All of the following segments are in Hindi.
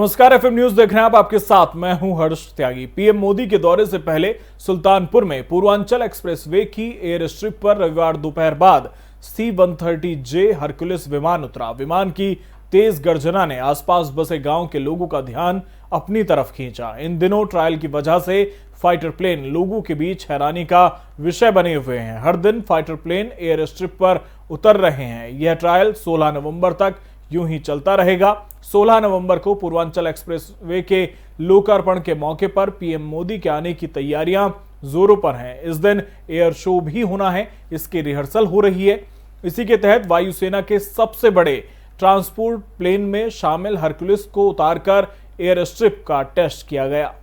नमस्कार, एफएम न्यूज देख रहे हैं आप। आपके साथ मैं हूं हर्ष त्यागी। पीएम मोदी के दौरे से पहले सुल्तानपुर में पूर्वांचल एक्सप्रेसवे की एयर स्ट्रिप पर रविवार दोपहर बाद C-130J हरक्युलिस विमान उतरा। विमान की तेज गर्जना ने आसपास बसे गांव के लोगों का ध्यान अपनी तरफ खींचा। इन दिनों ट्रायल की वजह से फाइटर प्लेन लोगों के बीच हैरानी का विषय बने हुए हैं। हर दिन फाइटर प्लेन एयर स्ट्रिप पर उतर रहे हैं। यह ट्रायल 16 नवंबर तक यूं ही चलता रहेगा। 16 नवंबर को पूर्वांचल एक्सप्रेसवे के लोकार्पण के मौके पर पीएम मोदी के आने की तैयारियां जोरों पर हैं। इस दिन एयर शो भी होना है, इसकी रिहर्सल हो रही है। इसी के तहत वायुसेना के सबसे बड़े ट्रांसपोर्ट प्लेन में शामिल हरक्युलिस को उतारकर एयर स्ट्रिप का टेस्ट किया गया।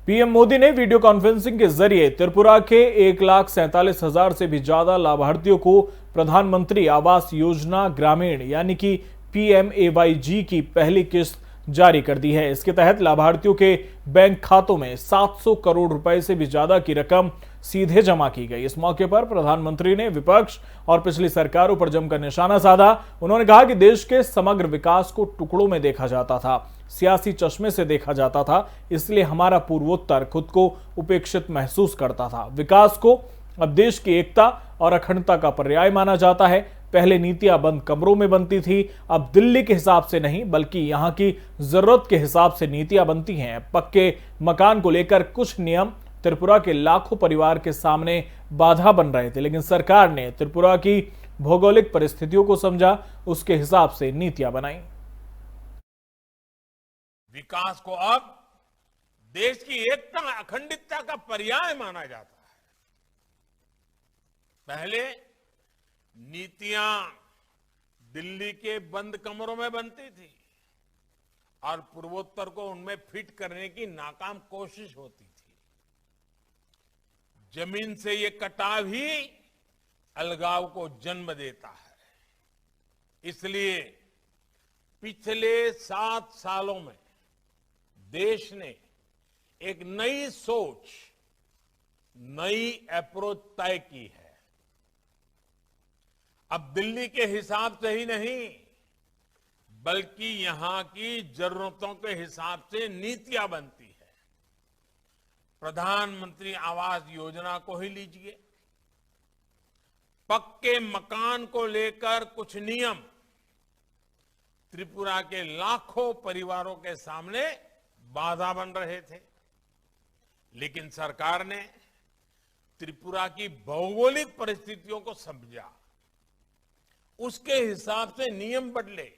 पीएम मोदी ने वीडियो कॉन्फ्रेंसिंग के जरिए त्रिपुरा के 1,47,000 से भी ज्यादा लाभार्थियों को प्रधानमंत्री आवास योजना ग्रामीण यानी कि PMAYG की पहली किस्त जारी कर दी है। इसके तहत लाभार्थियों के बैंक खातों में 700 करोड़ रुपए से भी ज्यादा की रकम सीधे जमा की गई। इस मौके पर प्रधानमंत्री ने विपक्ष और पिछली सरकारों पर जमकर निशाना साधा। उन्होंने कहा कि देश के समग्र विकास को टुकड़ों में देखा जाता था, सियासी चश्मे से देखा जाता था, इसलिए हमारा पूर्वोत्तर खुद को उपेक्षित महसूस करता था। विकास को अब देश की एकता और अखंडता का पर्याय माना जाता है। पहले नीतियां बंद कमरों में बनती थी, अब दिल्ली के हिसाब से नहीं बल्कि यहां की जरूरत के हिसाब से नीतियां बनती हैं। पक्के मकान को लेकर कुछ नियम त्रिपुरा के लाखों परिवार के सामने बाधा बन रहे थे, लेकिन सरकार ने त्रिपुरा की भौगोलिक परिस्थितियों को समझा, उसके हिसाब से नीतियां बनाई। विकास को अब देश की एकता अखंडितता का पर्याय माना जाता है। पहले नीतियां दिल्ली के बंद कमरों में बनती थी और पूर्वोत्तर को उनमें फिट करने की नाकाम कोशिश होती थी। जमीन से ये कटाव ही अलगाव को जन्म देता है। इसलिए पिछले 7 सालों में देश ने एक नई सोच, नई अप्रोच तय की है। अब दिल्ली के हिसाब से ही नहीं बल्कि यहां की जरूरतों के हिसाब से नीतियां बनती है। प्रधानमंत्री आवास योजना को ही लीजिए। पक्के मकान को लेकर कुछ नियम त्रिपुरा के लाखों परिवारों के सामने बाधा बन रहे थे, लेकिन सरकार ने त्रिपुरा की भौगोलिक परिस्थितियों को समझा, उसके हिसाब से नियम बदले,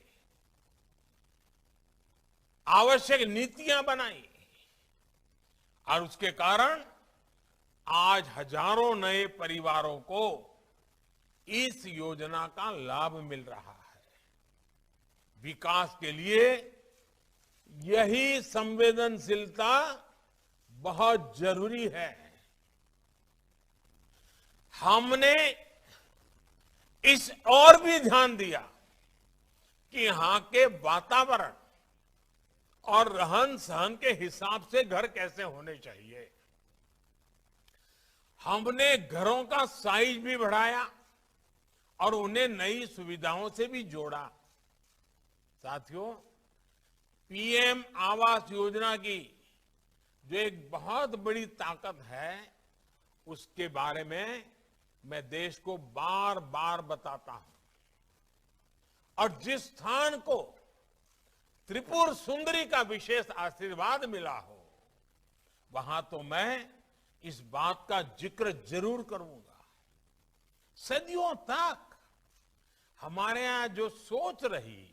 आवश्यक नीतियां बनाई और उसके कारण आज हजारों नए परिवारों को इस योजना का लाभ मिल रहा है। विकास के लिए यही संवेदनशीलता बहुत जरूरी है। हमने इस और भी ध्यान दिया कि यहां के वातावरण और रहन सहन के हिसाब से घर कैसे होने चाहिए। हमने घरों का साइज भी बढ़ाया और उन्हें नई सुविधाओं से भी जोड़ा। साथियों, पीएम आवास योजना की जो एक बहुत बड़ी ताकत है, उसके बारे में मैं देश को बार बार बताता हूं। और जिस स्थान को त्रिपुर सुंदरी का विशेष आशीर्वाद मिला हो, वहां तो मैं इस बात का जिक्र जरूर करूंगा। सदियों तक हमारे यहां जो सोच रही,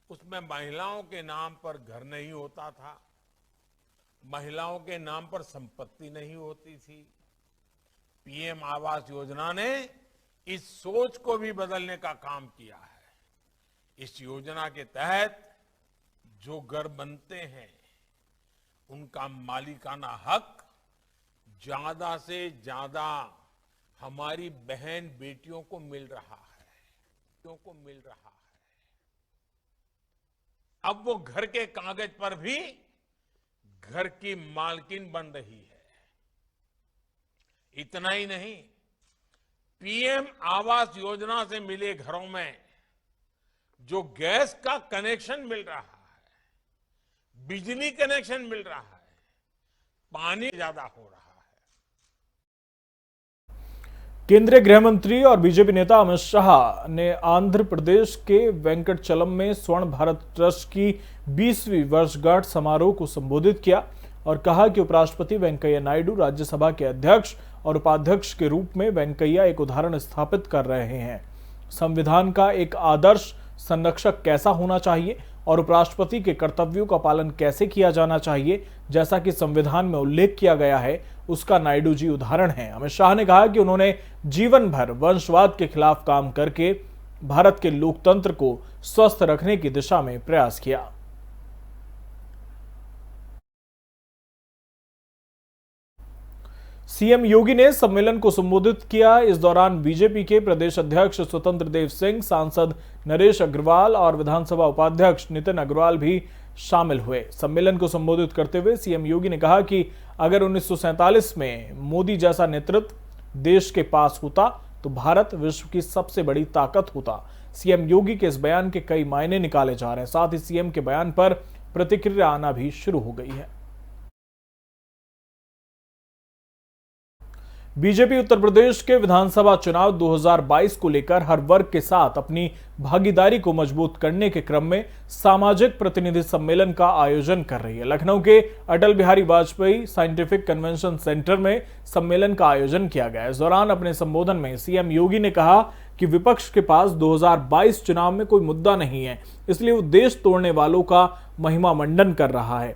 उसमें महिलाओं के नाम पर घर नहीं होता था, महिलाओं के नाम पर संपत्ति नहीं होती थी। पीएम आवास योजना ने इस सोच को भी बदलने का काम किया है। इस योजना के तहत जो घर बनते हैं, उनका मालिकाना हक ज्यादा से ज्यादा हमारी बहन बेटियों को मिल रहा है, अब वो घर के कागज पर भी घर की मालकिन बन रही है। इतना ही नहीं, पीएम आवास योजना से मिले घरों में जो गैस का कनेक्शन मिल रहा है, बिजली कनेक्शन मिल रहा है, पानी ज्यादा हो रहा है। केंद्रीय गृह मंत्री और बीजेपी नेता अमित शाह ने आंध्र प्रदेश के वेंकटचलम में स्वर्ण भारत ट्रस्ट की 20वीं वर्षगांठ समारोह को संबोधित किया और कहा कि उपराष्ट्रपति वेंकैया नायडू राज्यसभा के अध्यक्ष और उपाध्यक्ष के रूप में वेंकैया एक उदाहरण स्थापित कर रहे हैं। संविधान का एक आदर्श संरक्षक कैसा होना चाहिए और उपराष्ट्रपति के कर्तव्यों का पालन कैसे किया जाना चाहिए, जैसा कि संविधान में उल्लेख किया गया है, उसका नायडू जी उदाहरण है। अमित शाह ने कहा कि उन्होंने जीवन भर वंशवाद के खिलाफ काम करके भारत के लोकतंत्र को स्वस्थ रखने की दिशा में प्रयास किया। सीएम योगी ने सम्मेलन को संबोधित किया। इस दौरान बीजेपी के प्रदेश अध्यक्ष स्वतंत्र देव सिंह, सांसद नरेश अग्रवाल और विधानसभा उपाध्यक्ष नितिन अग्रवाल भी शामिल हुए। सम्मेलन को संबोधित करते हुए सीएम योगी ने कहा कि अगर 1947 में मोदी जैसा नेतृत्व देश के पास होता तो भारत विश्व की सबसे बड़ी ताकत होता। सीएम योगी के इस बयान के कई मायने निकाले जा रहे हैं। साथ ही सीएम के बयान पर प्रतिक्रिया आना भी शुरू हो गई है। बीजेपी उत्तर प्रदेश के विधानसभा चुनाव 2022 को लेकर हर वर्ग के साथ अपनी भागीदारी को मजबूत करने के क्रम में सामाजिक प्रतिनिधि सम्मेलन का आयोजन कर रही है। लखनऊ के Atal Bihari Vajpayee scientific convention centre में सम्मेलन का आयोजन किया गया। इस दौरान अपने संबोधन में सीएम योगी ने कहा कि विपक्ष के पास 2022 चुनाव में कोई मुद्दा नहीं है, इसलिए वो देश तोड़ने वालों का महिमा मंडन कर रहा है।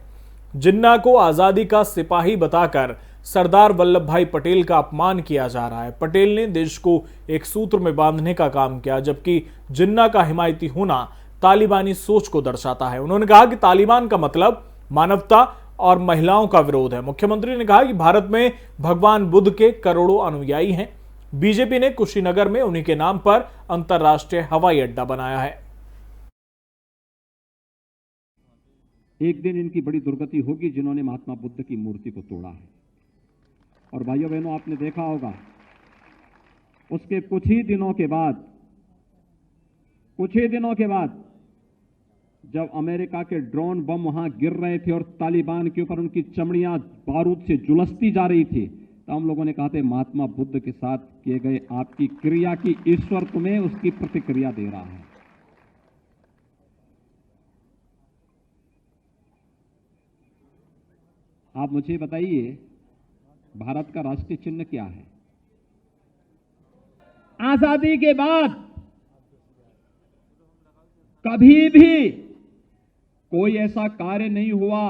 जिन्ना को आजादी का सिपाही बताकर सरदार वल्लभ भाई पटेल का अपमान किया जा रहा है। पटेल ने देश को एक सूत्र में बांधने का काम किया, जबकि जिन्ना का हिमायती होना तालिबानी सोच को दर्शाता है। उन्होंने कहा कि तालिबान का मतलब मानवता और महिलाओं का विरोध है। मुख्यमंत्री ने कहा कि भारत में भगवान बुद्ध के करोड़ों अनुयायी हैं। बीजेपी ने कुशीनगर में उन्हीं के नाम पर अंतर्राष्ट्रीय हवाई अड्डा बनाया है। एक दिन इनकी बड़ी दुर्गति होगी जिन्होंने महात्मा बुद्ध की मूर्ति को तोड़ा है। और भाइयों बहनों, आपने देखा होगा उसके कुछ ही दिनों के बाद जब अमेरिका के ड्रोन बम वहां गिर रहे थे और तालिबान के ऊपर उनकी चमड़ियां बारूद से झुलसती जा रही थी, तो हम लोगों ने कहा था महात्मा बुद्ध के साथ किए गए आपकी क्रिया की ईश्वर तुम्हें उसकी प्रतिक्रिया दे रहा है। आप मुझे बताइए, भारत का राष्ट्रीय चिन्ह क्या है? आजादी के बाद कभी भी कोई ऐसा कार्य नहीं हुआ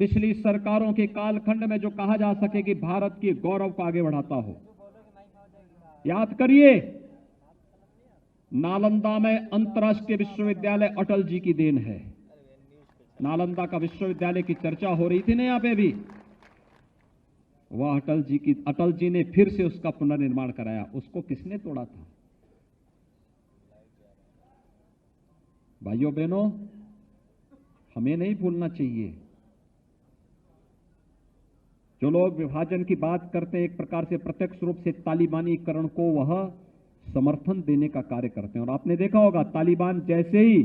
पिछली सरकारों के कालखंड में जो कहा जा सके कि भारत के गौरव को आगे बढ़ाता हो। याद करिए, नालंदा में अंतर्राष्ट्रीय विश्वविद्यालय अटल जी की देन है। नालंदा का विश्वविद्यालय की चर्चा हो रही थी ना यहां पे भी, वह अटल जी ने फिर से उसका पुनर्निर्माण कराया। उसको किसने तोड़ा था? भाइयों बहनों, हमें नहीं भूलना चाहिए, जो लोग विभाजन की बात करते हैं एक प्रकार से प्रत्यक्ष रूप से तालिबानीकरण को वह समर्थन देने का कार्य करते हैं। और आपने देखा होगा, तालिबान जैसे ही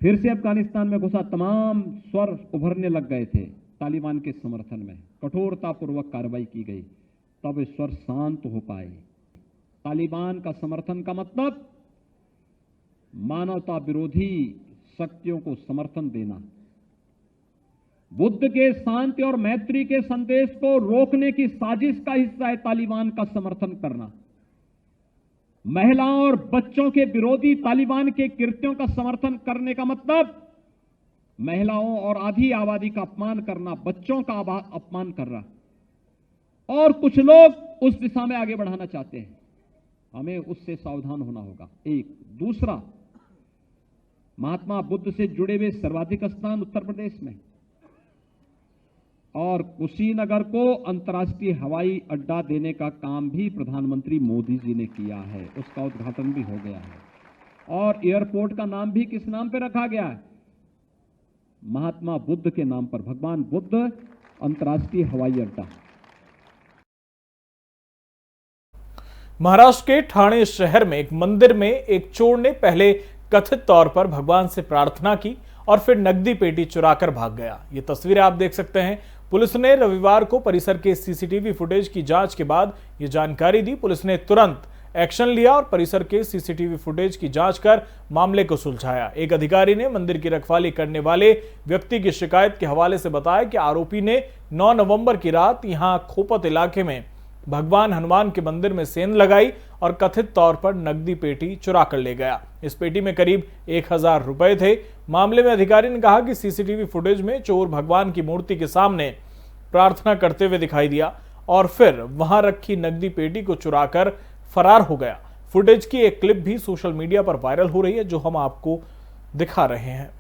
फिर से अफगानिस्तान में घुसा, तमाम स्वर उभरने लग गए थे तालिबान के समर्थन में। कठोरतापूर्वक कार्रवाई की गई, तब वे स्वर शांत हो पाए। तालिबान का समर्थन का मतलब मानवता विरोधी शक्तियों को समर्थन देना, बुद्ध के शांति और मैत्री के संदेश को रोकने की साजिश का हिस्सा है तालिबान का समर्थन करना। महिलाओं और बच्चों के विरोधी तालिबान के कृत्यों का समर्थन करने का मतलब महिलाओं और आधी आबादी का अपमान करना, बच्चों का अपमान करना। और कुछ लोग उस दिशा में आगे बढ़ाना चाहते हैं, हमें उससे सावधान होना होगा। एक दूसरा, महात्मा बुद्ध से जुड़े हुए सर्वाधिक स्थान उत्तर प्रदेश में, और कुशीनगर को अंतर्राष्ट्रीय हवाई अड्डा देने का काम भी प्रधानमंत्री मोदी जी ने किया है, उसका उद्घाटन भी हो गया है। और एयरपोर्ट का नाम भी किस नाम पर रखा गया है? महात्मा बुद्ध के नाम पर, भगवान बुद्ध अंतर्राष्ट्रीय हवाई अड्डा। महाराष्ट्र के ठाणे शहर में एक मंदिर में एक चोर ने पहले कथित तौर पर भगवान से प्रार्थना की और फिर नकदी पेटी चुराकर भाग गया। ये तस्वीरें आप देख सकते हैं। पुलिस ने रविवार को परिसर के सीसीटीवी फुटेज की जांच के बाद ये जानकारी दी। पुलिस ने तुरंत एक्शन लिया और परिसर के सीसीटीवी फुटेज की जांच कर मामले को सुलझाया। एक अधिकारी ने मंदिर की रखवाली करने वाले व्यक्ति की शिकायत के हवाले से बताया कि आरोपी ने 9 नवंबर की रात यहां खोपत इलाके में भगवान हनुमान के मंदिर में सेंध लगाई और कथित तौर पर नकदी पेटी चुरा कर ले गया। इस पेटी में करीब 1000 रुपए थे। मामले में अधिकारी ने कहा कि सीसीटीवी फुटेज में चोर भगवान की मूर्ति के सामने प्रार्थना करते हुए दिखाई दिया और फिर वहां रखी नकदी पेटी को चुराकर फरार हो गया। फुटेज की एक क्लिप भी सोशल मीडिया पर वायरल हो रही है, जो हम आपको दिखा रहे हैं।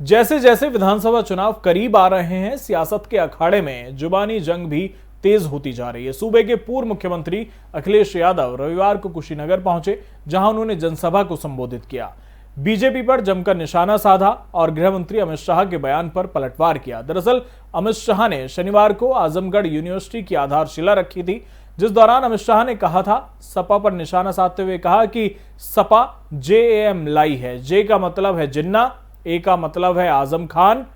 जैसे जैसे विधानसभा चुनाव करीब आ रहे हैं, सियासत के अखाड़े में जुबानी जंग भी तेज होती जा रही है। सूबे के पूर्व मुख्यमंत्री अखिलेश यादव रविवार को कुशीनगर पहुंचे, जहां उन्होंने जनसभा को संबोधित किया। बीजेपी पर जमकर निशाना साधा और गृह मंत्री अमित शाह के बयान पर पलटवार किया। दरअसल अमित शाह ने शनिवार को आजमगढ़ यूनिवर्सिटी की आधारशिला रखी थी, जिस दौरान अमित शाह ने कहा था, सपा पर निशाना साधते हुए कहा कि सपा JAM लाई है। जे का मतलब है जिन्ना, ए का मतलब है आजम खान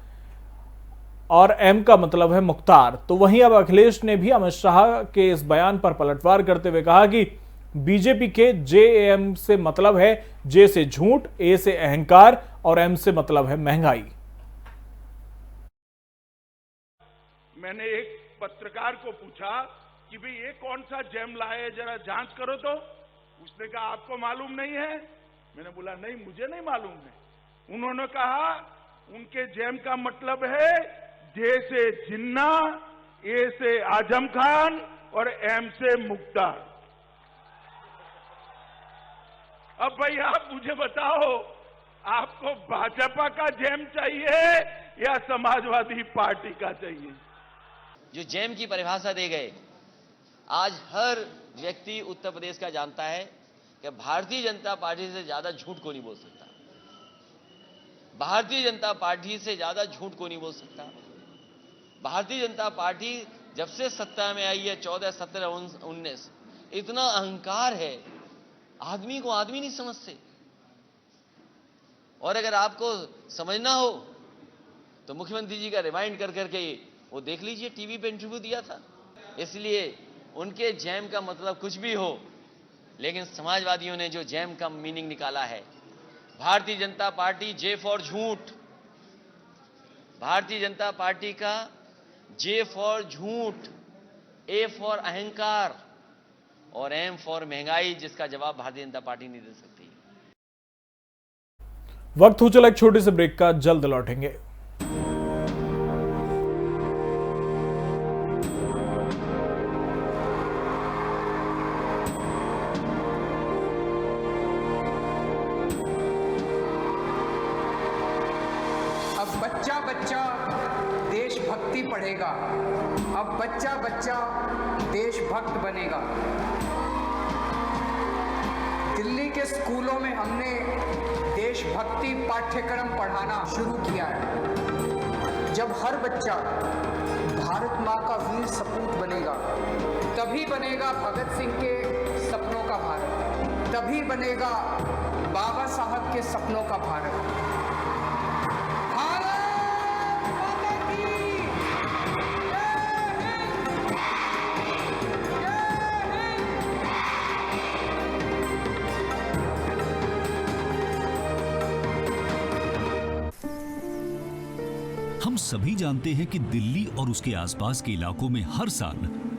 और एम का मतलब है मुख्तार। तो वहीं अब अखिलेश ने भी अमित शाह के इस बयान पर पलटवार करते हुए कहा कि बीजेपी के JAM से मतलब है जे से झूठ, ए से अहंकार और एम से मतलब है महंगाई। मैंने एक पत्रकार को पूछा कि भाई ये कौन सा जैम लाए, जरा जांच करो तो। उसने कहा आपको मालूम नहीं है। मैंने बोला नहीं, मुझे नहीं मालूम है। उन्होंने कहा उनके जैम का मतलब है जे से जिन्ना, ए से आजम खान और एम से मुख्तार। अब भाई आप मुझे बताओ, आपको भाजपा का जैम चाहिए या समाजवादी पार्टी का चाहिए? जो जैम की परिभाषा दे गए, आज हर व्यक्ति उत्तर प्रदेश का जानता है कि भारतीय जनता पार्टी से ज्यादा झूठ को नहीं बोल सकता। भारतीय जनता पार्टी से ज्यादा झूठ को नहीं बोल सकता। भारतीय जनता पार्टी जब से सत्ता में आई है 14, 17, 19, इतना अहंकार है, आदमी को आदमी नहीं समझते। और अगर आपको समझना हो तो मुख्यमंत्री जी का रिमाइंड कर करके वो देख लीजिए, टीवी पे इंटरव्यू दिया था। इसलिए उनके जैम का मतलब कुछ भी हो, लेकिन समाजवादियों ने जो जैम का मीनिंग निकाला है, Bharatiya Janata party J for झूठ, भारतीय जनता पार्टी का जे फॉर झूठ, ए फॉर अहंकार और एम फॉर महंगाई, जिसका जवाब भारतीय जनता पार्टी नहीं दे सकती। वक्त हो चला एक छोटे से ब्रेक का, जल्द लौटेंगे। अब बच्चा बच्चा देशभक्ति पढ़ेगा, अब बच्चा बच्चा देशभक्त बनेगा। दिल्ली के स्कूलों में हमने देशभक्ति पाठ्यक्रम पढ़ाना शुरू किया है। जब हर बच्चा भारत माँ का वीर सपूत बनेगा, तभी बनेगा भगत सिंह के सपनों का भारत, तभी बनेगा बाबा साहब के सपनों का भारत। हम सभी जानते हैं कि दिल्ली और उसके आसपास के इलाकों में हर साल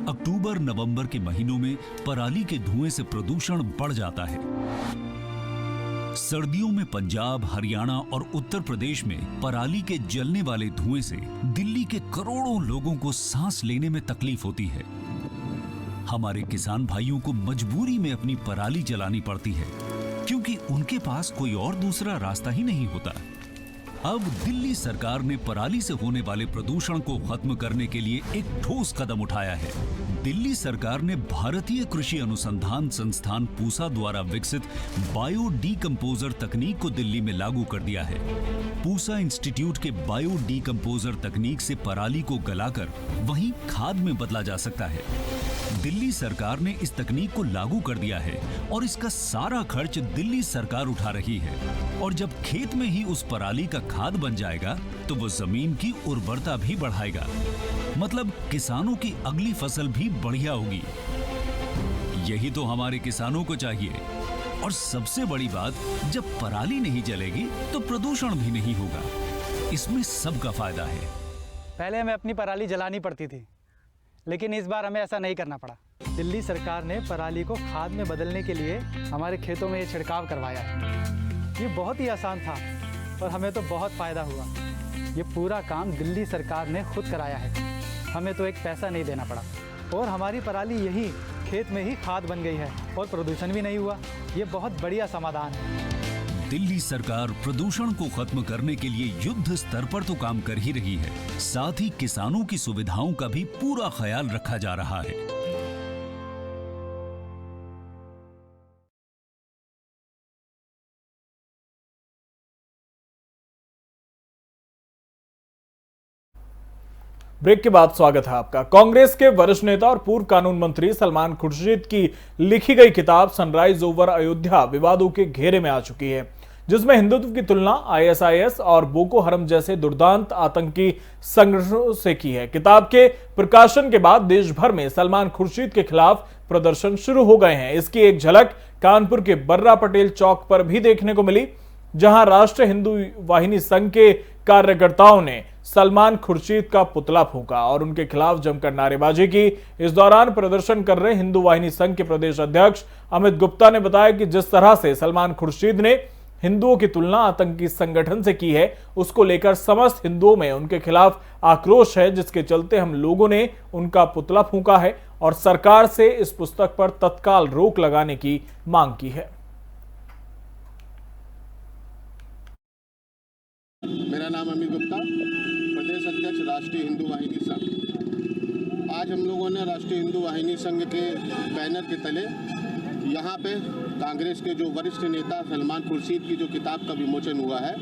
अक्टूबर नवंबर के महीनों में पराली के धुएं से प्रदूषण बढ़ जाता है। सर्दियों में पंजाब, हरियाणा और उत्तर प्रदेश में पराली के जलने वाले धुएं से दिल्ली के करोड़ों लोगों को सांस लेने में तकलीफ होती है। हमारे किसान भाइयों को मजबूरी में अपनी पराली जलानी पड़ती है, क्योंकि उनके पास कोई और दूसरा रास्ता ही नहीं होता। अब दिल्ली सरकार ने पराली से होने वाले प्रदूषण को खत्म करने के लिए एक ठोस कदम उठाया है। दिल्ली सरकार ने भारतीय कृषि अनुसंधान संस्थान पूसा द्वारा विकसित बायो डीकंपोजर तकनीक को दिल्ली में लागू कर दिया है। पूसा इंस्टीट्यूट के बायो डीकंपोजर तकनीक से पराली को गलाकर वहीं खाद में बदला जा सकता है। दिल्ली सरकार ने इस तकनीक को लागू कर दिया है और इसका सारा खर्च दिल्ली सरकार उठा रही है। और जब खेत में ही उस पराली का खाद बन जाएगा तो वो जमीन की उर्वरता भी बढ़ाएगा, मतलब किसानों की अगली फसल भी बढ़िया होगी। यही तो हमारे किसानों को चाहिए। और सबसे बड़ी बात, जब पराली नहीं जलेगी तो प्रदूषण भी नहीं होगा। इसमें सबका फायदा है। पहले हमें अपनी पराली जलानी पड़ती थी, लेकिन इस बार हमें ऐसा नहीं करना पड़ा। दिल्ली सरकार ने पराली को खाद में बदलने के लिए हमारे खेतों में ये छिड़काव करवाया है। ये बहुत ही आसान था और हमें तो बहुत फ़ायदा हुआ। ये पूरा काम दिल्ली सरकार ने खुद कराया है, हमें तो एक पैसा नहीं देना पड़ा और हमारी पराली यही खेत में ही खाद बन गई है और प्रदूषण भी नहीं हुआ। ये बहुत बढ़िया समाधान है। दिल्ली सरकार प्रदूषण को खत्म करने के लिए युद्ध स्तर पर तो काम कर ही रही है, साथ ही किसानों की सुविधाओं का भी पूरा ख्याल रखा जा रहा है। ब्रेक के बाद स्वागत है आपका। कांग्रेस के वरिष्ठ नेता और पूर्व कानून मंत्री सलमान खुर्शीद की लिखी गई किताब सनराइज ओवर अयोध्या विवादों के घेरे में आ चुकी है, जिसमें हिंदुत्व की तुलना आईएसआईएस और बोको हरम जैसे दुर्दांत आतंकी संगठनों से की है। किताब के प्रकाशन के बाद देश भर में सलमान खुर्शीद के खिलाफ प्रदर्शन शुरू हो गए हैं। इसकी एक झलक कानपुर के बर्रा पटेल चौक पर भी देखने को मिली, जहां राष्ट्रीय हिंदू वाहिनी संघ के कार्यकर्ताओं ने सलमान खुर्शीद का पुतला फूंका और उनके खिलाफ जमकर नारेबाजी की। इस दौरान प्रदर्शन कर रहे हिंदू वाहिनी संघ के प्रदेश अध्यक्ष अमित गुप्ता ने बताया कि जिस तरह से सलमान खुर्शीद ने हिंदुओं की तुलना आतंकी संगठन से की है, उसको लेकर समस्त हिंदुओं में उनके खिलाफ आक्रोश है, जिसके चलते हम लोगों ने उनका पुतला फूंका है और सरकार से इस पुस्तक पर तत्काल रोक लगाने की मांग की है। मेरा नाम अमित गुप्ता, प्रदेश अध्यक्ष राष्ट्रीय हिंदू वाहिनी संघ। आज हम लोगों ने राष्ट्रीय हिंदू वाहिनी संघ के बैनर के तले यहाँ पे कांग्रेस के जो वरिष्ठ नेता सलमान खुर्शीद की जो किताब का विमोचन हुआ है,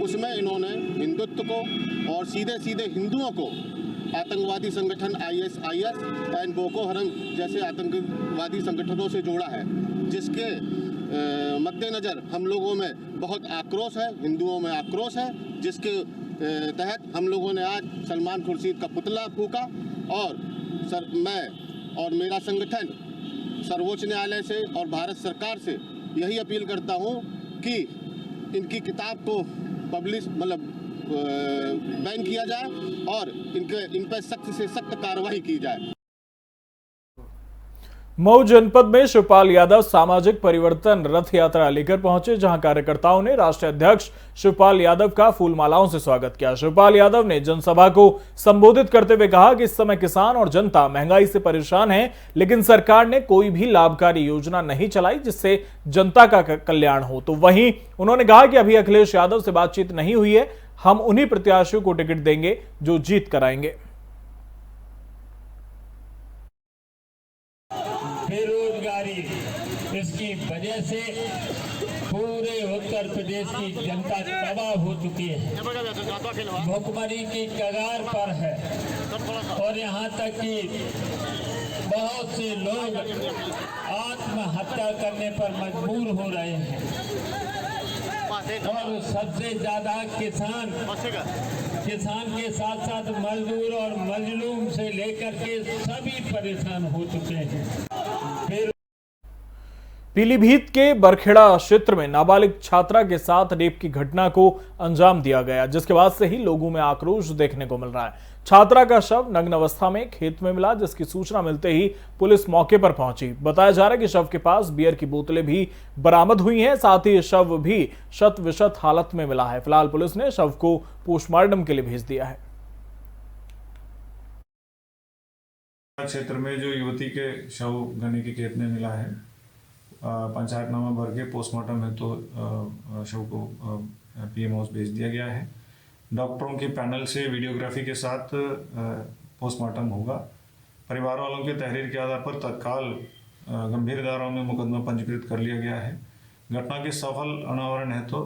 उसमें इन्होंने हिंदुत्व को और सीधे सीधे हिंदुओं को आतंकवादी संगठन आईएसआईएस एंड बोको हरम जैसे आतंकवादी संगठनों से जोड़ा है, जिसके मद्देनज़र हम लोगों में बहुत आक्रोश है, हिंदुओं में आक्रोश है, जिसके तहत हम लोगों ने आज सलमान खुर्शीद का पुतला फूंका। और मैं और मेरा संगठन सर्वोच्च न्यायालय से और भारत सरकार से यही अपील करता हूं कि इनकी किताब को बैन किया जाए और इन पर सख्त से सख्त कार्रवाई की जाए। मऊ जनपद में शिवपाल यादव सामाजिक परिवर्तन रथ यात्रा लेकर पहुंचे, जहां कार्यकर्ताओं ने राष्ट्रीय अध्यक्ष शिवपाल यादव का फूलमालाओं से स्वागत किया। शिवपाल यादव ने जनसभा को संबोधित करते हुए कहा कि इस समय किसान और जनता महंगाई से परेशान है, लेकिन सरकार ने कोई भी लाभकारी योजना नहीं चलाई जिससे जनता का कल्याण हो। तो वहीं उन्होंने कहा कि अभी अखिलेश यादव से बातचीत नहीं हुई है, हम उन्हीं प्रत्याशियों को टिकट देंगे जो जीत कराएंगे। बेरोजगारी, इसकी वजह से पूरे उत्तर प्रदेश की जनता तबाह हो चुकी है, भुखमरी की कगार पर है और यहाँ तक कि बहुत से लोग आत्महत्या करने पर मजबूर हो रहे हैं और सबसे ज्यादा किसान के साथ साथ मजदूर और मजलूम से लेकर के सभी परेशान हो चुके हैं। पीलीभीत के बरखेड़ा क्षेत्र में नाबालिग छात्रा के साथ रेप की घटना को अंजाम दिया गया, जिसके बाद से ही लोगों में आक्रोश देखने को मिल रहा है। छात्रा का शव नग्न अवस्था में खेत में मिला, जिसकी सूचना मिलते ही पुलिस मौके पर पहुंची। बताया जा रहा है कि शव के पास बियर की बोतलें भी बरामद हुई हैं, साथ ही शव भी शत विशत हालत में मिला है। फिलहाल पुलिस ने शव को पोस्टमार्टम के लिए भेज दिया है। क्षेत्र में जो युवती के शव गन्ने के खेत में मिला है, पंचायतनामा भर के पोस्टमार्टम है तो शव को पीएम हाउस भेज दिया गया है। डॉक्टरों के पैनल से वीडियोग्राफी के साथ पोस्टमार्टम होगा परिवार वालों के तहरीर के आधार पर तत्काल गंभीर धाराओं में मुकदमा पंजीकृत कर लिया गया है। घटना के सफल अनावरण हेतु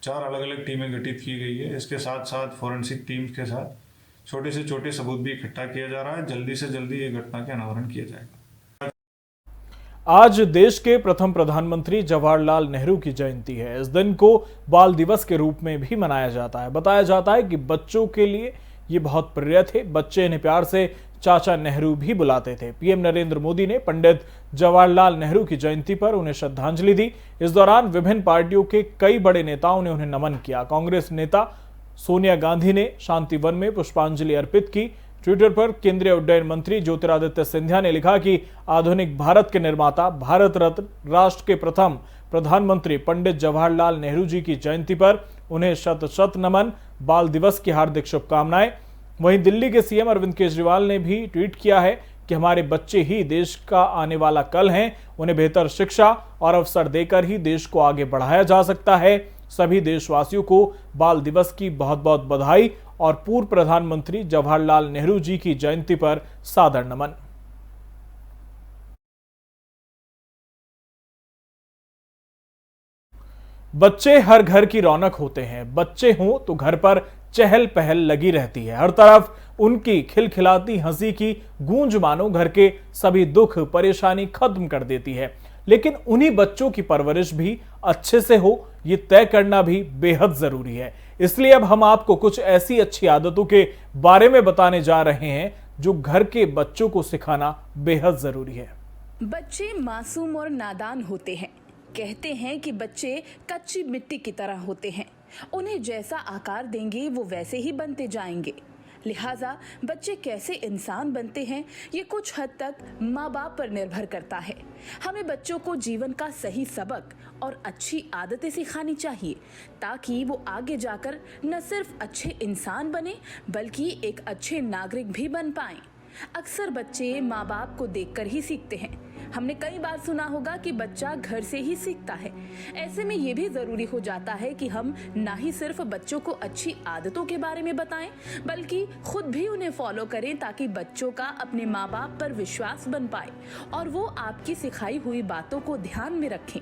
4 अलग अलग टीमें गठित की गई है। इसके साथ साथ फोरेंसिक टीम्स के साथ छोटे से छोटे सबूत भी इकट्ठा किया जा रहा है। जल्दी से जल्दी ये घटना के अनावरण किया जाएगा। आज देश के प्रथम प्रधानमंत्री जवाहरलाल नेहरू की जयंती है। इस दिन को बाल दिवस के रूप में भी मनाया जाता है। बताया जाता है कि बच्चों के लिए ये बहुत प्रिय थे। बच्चे इन्हें प्यार से चाचा नेहरू भी बुलाते थे। पीएम नरेंद्र मोदी ने पंडित जवाहरलाल नेहरू की जयंती पर उन्हें श्रद्धांजलि दी। इस दौरान विभिन्न पार्टियों के कई बड़े नेताओं ने उन्हें नमन किया। कांग्रेस नेता सोनिया गांधी ने शांति वन में पुष्पांजलि अर्पित की। ट्विटर पर केंद्रीय उड्डयन मंत्री ज्योतिरादित्य सिंधिया ने लिखा कि आधुनिक भारत के निर्माता, भारत रत्न, राष्ट्र के प्रथम प्रधानमंत्री पंडित जवाहरलाल नेहरू जी की जयंती पर उन्हें शत शत नमन। बाल दिवस की हार्दिक शुभकामनाएं। वहीं दिल्ली के सीएम अरविंद केजरीवाल ने भी ट्वीट किया है कि हमारे बच्चे ही देश का आने वाला कल हैं। उन्हें बेहतर शिक्षा और अवसर देकर ही देश को आगे बढ़ाया जा सकता है। सभी देशवासियों को बाल दिवस की बहुत बहुत बधाई और पूर्व प्रधानमंत्री जवाहरलाल नेहरू जी की जयंती पर सादर नमन। बच्चे हर घर की रौनक होते हैं। बच्चे हों तो घर पर चहल पहल लगी रहती है। हर तरफ उनकी खिलखिलाती हंसी की गूंज मानो घर के सभी दुख परेशानी खत्म कर देती है। लेकिन उन्हीं बच्चों की परवरिश भी अच्छे से हो, ये तय करना भी बेहद जरूरी है। इसलिए अब हम आपको कुछ ऐसी अच्छी आदतों के बारे में बताने जा रहे हैं जो घर के बच्चों को सिखाना बेहद जरूरी है। बच्चे मासूम और नादान होते हैं। कहते हैं कि बच्चे कच्ची मिट्टी की तरह होते हैं, उन्हें जैसा आकार देंगे वो वैसे ही बनते जाएंगे। लिहाजा बच्चे कैसे इंसान बनते हैं ये कुछ हद तक माँ बाप पर निर्भर करता है। हमें बच्चों को जीवन का सही सबक और अच्छी आदतें सिखानी चाहिए ताकि वो आगे जाकर न सिर्फ अच्छे इंसान बने बल्कि एक अच्छे नागरिक भी बन पाएं। अक्सर बच्चे माँ बाप को देखकर ही सीखते हैं। हमने कई बार सुना होगा कि बच्चा घर से ही सीखता है। ऐसे में ये भी जरूरी हो जाता है कि हम ना ही सिर्फ बच्चों को अच्छी आदतों के बारे में बताएं बल्कि खुद भी उन्हें फॉलो करें ताकि बच्चों का अपने माँ बाप पर विश्वास बन पाए और वो आपकी सिखाई हुई बातों को ध्यान में रखें।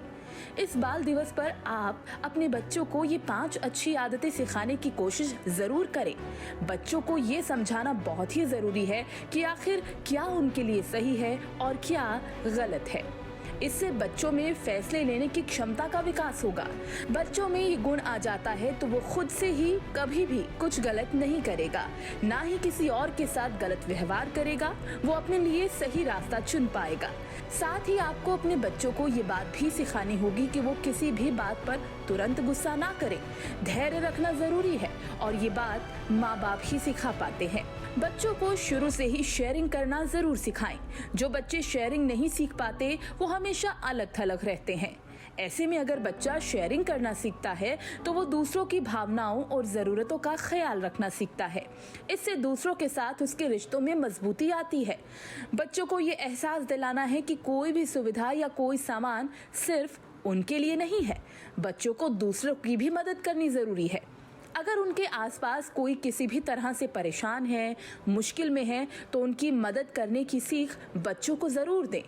इस बाल दिवस पर आप अपने बच्चों को ये 5 अच्छी आदतें सिखाने की कोशिश जरूर करें। बच्चों को ये समझाना बहुत ही जरूरी है कि आखिर क्या उनके लिए सही है और क्या गलत है। इससे बच्चों में फैसले लेने की क्षमता का विकास होगा। बच्चों में ये गुण आ जाता है तो वो खुद से ही कभी भी कुछ गलत नहीं करेगा, ना ही किसी और के साथ गलत व्यवहार करेगा। वो अपने लिए सही रास्ता चुन पाएगा। साथ ही आपको अपने बच्चों को ये बात भी सिखानी होगी कि वो किसी भी बात पर तुरंत गुस्सा ना करें। धैर्य रखना जरूरी है और ये बात माँ बाप ही सिखा पाते हैं। बच्चों को शुरू से ही शेयरिंग करना जरूर सिखाएं। जो बच्चे शेयरिंग नहीं सीख पाते वो हमेशा अलग थलग रहते हैं। ऐसे में अगर बच्चा शेयरिंग करना सीखता है तो वो दूसरों की भावनाओं और ज़रूरतों का ख्याल रखना सीखता है। इससे दूसरों के साथ उसके रिश्तों में मजबूती आती है। बच्चों को ये एहसास दिलाना है कि कोई भी सुविधा या कोई सामान सिर्फ उनके लिए नहीं है। बच्चों को दूसरों की भी मदद करनी ज़रूरी है। अगर उनके आसपास कोई किसी भी तरह से परेशान है, मुश्किल में है, तो उनकी मदद करने की सीख बच्चों को ज़रूर दें।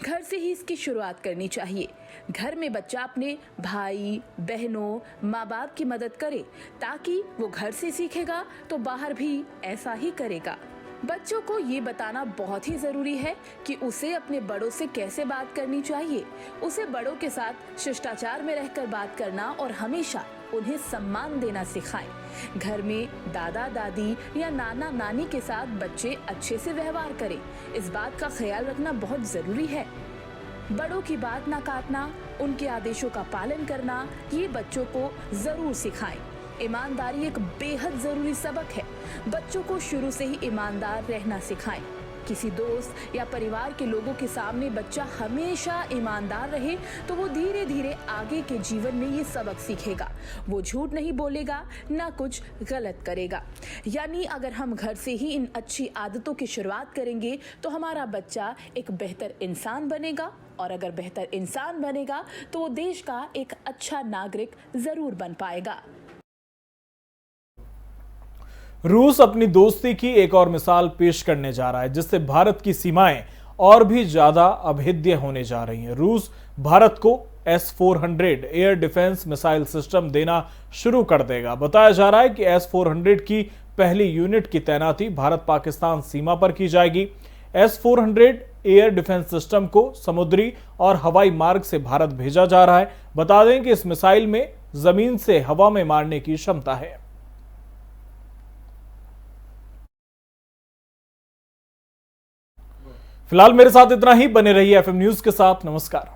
घर से ही इसकी शुरुआत करनी चाहिए। घर में बच्चा अपने भाई बहनों माँ बाप की मदद करे ताकि वो घर से सीखेगा तो बाहर भी ऐसा ही करेगा। बच्चों को ये बताना बहुत ही ज़रूरी है कि उसे अपने बड़ों से कैसे बात करनी चाहिए। उसे बड़ों के साथ शिष्टाचार में रहकर बात करना और हमेशा उन्हें सम्मान देना सिखाएं। घर में दादा दादी या नाना नानी के साथ बच्चे अच्छे से व्यवहार करें, इस बात का ख्याल रखना बहुत ज़रूरी है। बड़ों की बात ना काटना, उनके आदेशों का पालन करना, ये बच्चों को ज़रूर सिखाएं। ईमानदारी एक बेहद ज़रूरी सबक है। बच्चों को शुरू से ही ईमानदार रहना सिखाएं। किसी दोस्त या परिवार के लोगों के सामने बच्चा हमेशा ईमानदार रहे तो वो धीरे धीरे आगे के जीवन में ये सबक सीखेगा। वो झूठ नहीं बोलेगा, ना कुछ गलत करेगा। यानी अगर हम घर से ही इन अच्छी आदतों की शुरुआत करेंगे तो हमारा बच्चा एक बेहतर इंसान बनेगा और अगर बेहतर इंसान बनेगा तो वो देश का एक अच्छा नागरिक जरूर बन पाएगा। रूस अपनी दोस्ती की एक और मिसाल पेश करने जा रहा है, जिससे भारत की सीमाएं और भी ज्यादा अभेद्य होने जा रही हैं। रूस भारत को S-400 air defence missile system देना शुरू कर देगा। बताया जा रहा है कि S-400 की पहली यूनिट की तैनाती भारत पाकिस्तान सीमा पर की जाएगी। S-400 एयर डिफेंस सिस्टम को समुद्री और हवाई मार्ग से भारत भेजा जा रहा है। बता दें कि इस मिसाइल में जमीन से हवा में मारने की क्षमता है। फिलहाल मेरे साथ इतना ही। बने रहिए FM न्यूज के साथ। नमस्कार।